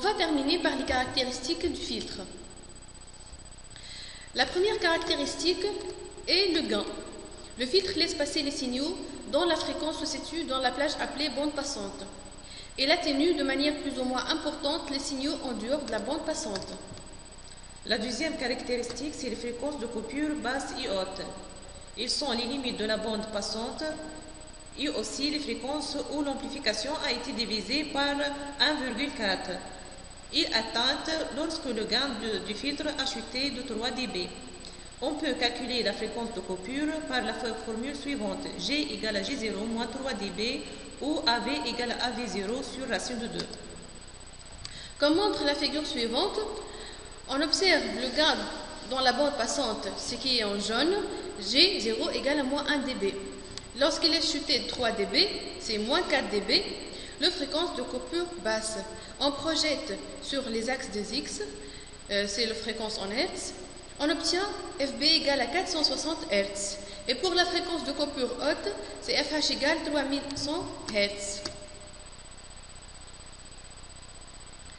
va terminer par les caractéristiques du filtre. La première caractéristique est le gain. Le filtre laisse passer les signaux dont la fréquence se situe dans la plage appelée bande passante. Il atténue de manière plus ou moins importante les signaux en dehors de la bande passante. La deuxième caractéristique, c'est les fréquences de coupure basses et hautes. Ils sont les limites de la bande passante et aussi les fréquences où l'amplification a été divisée par 1,4 et atteinte lorsque le gain du filtre a chuté de 3 dB. On peut calculer la fréquence de coupure par la formule suivante: G égale à G0 moins 3 dB ou AV égale à AV0 sur racine de 2. Comme montre la figure suivante, on observe le gain dans la bande passante, ce qui est en jaune, G0 égale à moins 1 dB. Lorsqu'il est chuté de 3 dB, c'est moins 4 dB, la fréquence de coupure basse. On projette sur les axes des X, c'est la fréquence en Hertz, on obtient FB égale à 460 Hz. Et pour la fréquence de coupure haute, c'est FH égale 3100 Hz.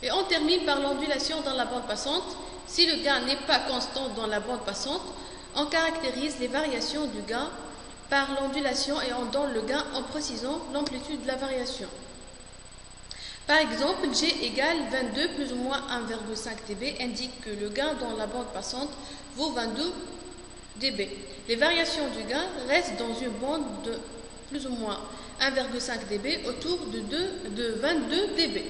Et on termine par l'ondulation dans la bande passante. Si le gain n'est pas constant dans la bande passante, on caractérise les variations du gain par l'ondulation et on donne le gain en précisant l'amplitude de la variation. Par exemple, G égale 22 plus ou moins 1,5 dB indique que le gain dans la bande passante vaut 22 dB. Les variations du gain restent dans une bande de plus ou moins 1,5 dB autour de 22 dB.